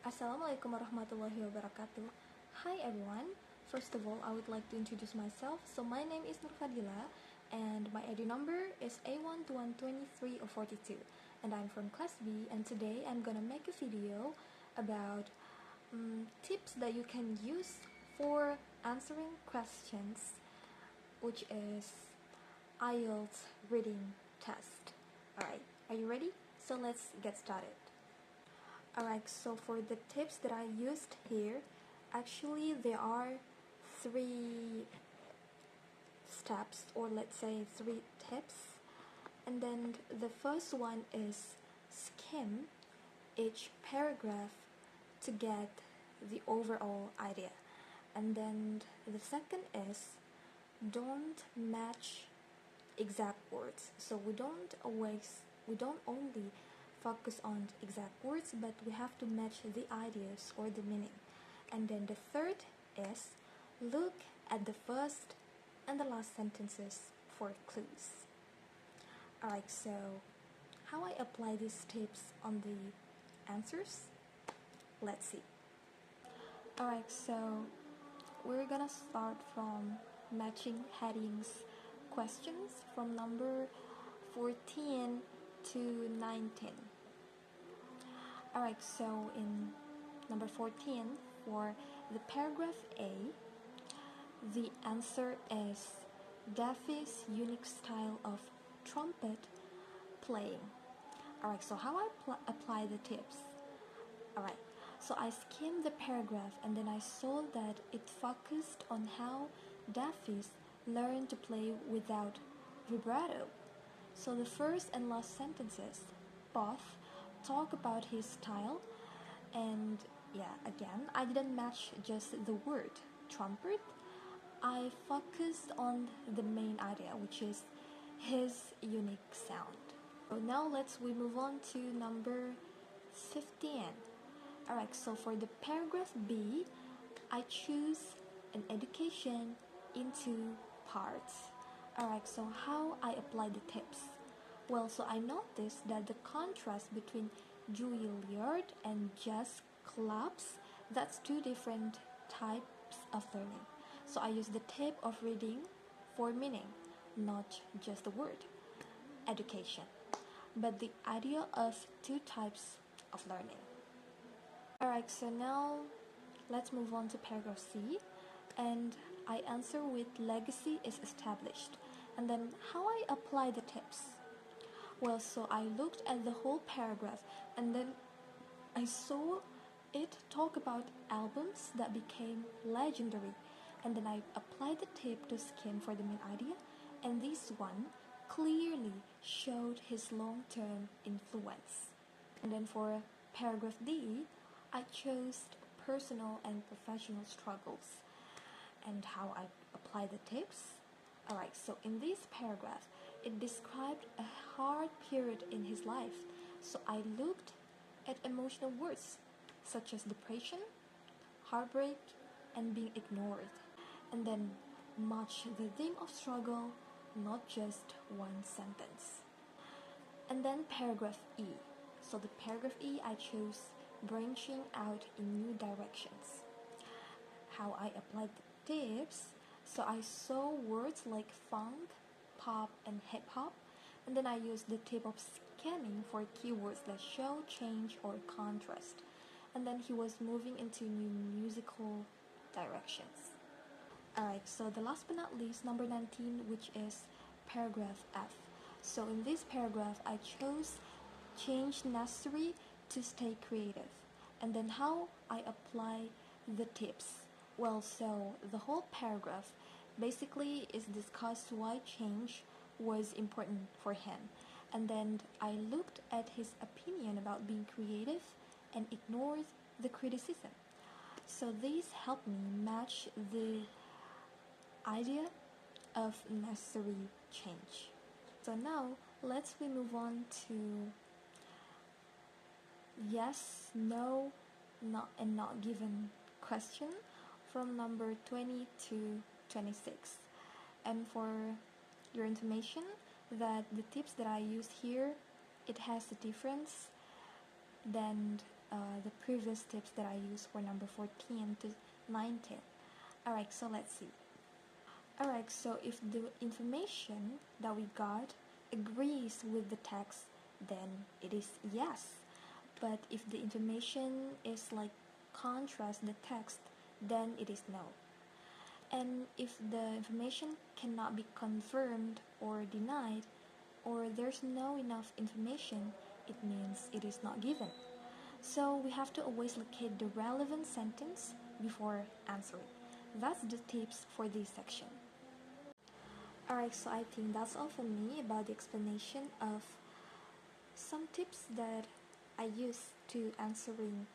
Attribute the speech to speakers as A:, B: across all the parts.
A: Assalamualaikum warahmatullahi wabarakatuh. Hi everyone. First of all, I would like to introduce myself. So my name is Nurfadilah and my ID number is A12123042 and I'm from class B, and today I'm gonna make a video about tips that you can use for answering questions, which is IELTS reading test. Alright, are you ready? So let's get started. Alright, so for the tips that I used here, actually there are 3 steps, or let's say 3 tips. And then the first one is skim each paragraph to get the overall idea. And then the second is don't match exact words. So we don't only focus on exact words, but we have to match the ideas or the meaning. And then the third is look at the first and the last sentences for clues. Alright, so how I apply these tips on the answers? Let's see. Alright, so we're gonna start from matching headings questions from number 14 to 19. Alright, so in number 14, for the paragraph A, the answer is Daffy's unique style of trumpet playing. Alright, so how I apply the tips? Alright, so I skimmed the paragraph and then I saw that it focused on how Daffy's learned to play without vibrato. So the first and last sentences both talk about his style, and yeah, again, I didn't match just the word trumpet. I focused on the main idea, which is his unique sound. So now we move on to number 15. Alright, so for the paragraph B, I choose an education into parts. Alright, so how I apply the tips? Well, so I noticed that the contrast between Juilliard and jazz clubs, that's 2 different types of learning. So I use the tip of reading for meaning, not just the word, education, but the idea of 2 types of learning. Alright, so now let's move on to paragraph C, and I answer with legacy is established. And then how I apply the tips? Well, so I looked at the whole paragraph and then I saw it talk about albums that became legendary, and then I applied the tip to skim for the main idea, and this one clearly showed his long-term influence. And then for paragraph D, I chose personal and professional struggles. And how I apply the tips? Alright, so in this paragraph, it described a hard period in his life. So I looked at emotional words such as depression, heartbreak, and being ignored. And then match the theme of struggle, not just one sentence. And then paragraph E. So the paragraph E, I chose branching out in new directions. How I applied the tips? So I saw words like funk, pop, and hip-hop, and then I used the tip of scanning for keywords that show change or contrast. And then he was moving into new musical directions. Alright, so the last but not least, number 19, which is paragraph F. So in this paragraph, I chose change necessary to stay creative. And then how I apply the tips? Well, so the whole paragraph basically is discussed why change was important for him. And then I looked at his opinion about being creative and ignored the criticism. So these helped me match the idea of necessary change. So now let's move on to yes, no, not and not given question from number 20 to 26. And for your information, that the tips that I used here, it has a difference than the previous previous tips that I used for number 14 to 19. Alright, so let's see. Alright, so if the information that we got agrees with the text, then it is yes. But if the information is like contrast the text, then it is no. And if the information cannot be confirmed or denied, or there's no enough information, it means it is not given. So we have to always locate the relevant sentence before answering. That's the tips for this section. Alright, so I think that's all from me about the explanation of some tips that I use to answering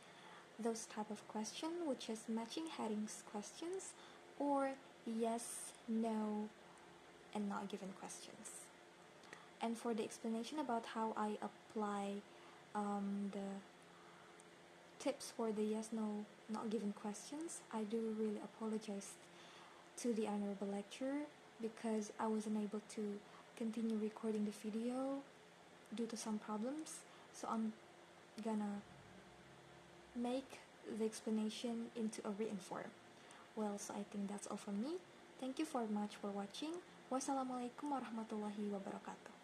A: those type of question, which is matching headings questions or yes, no, and not given questions. And for the explanation about how I apply the tips for the yes, no, not given questions, I do really apologize to the honorable lecturer because I wasn't able to continue recording the video due to some problems. So I'm gonna make the explanation into a written form. Well, so I think that's all from me. Thank you very much for watching. Wassalamualaikum warahmatullahi wabarakatuh.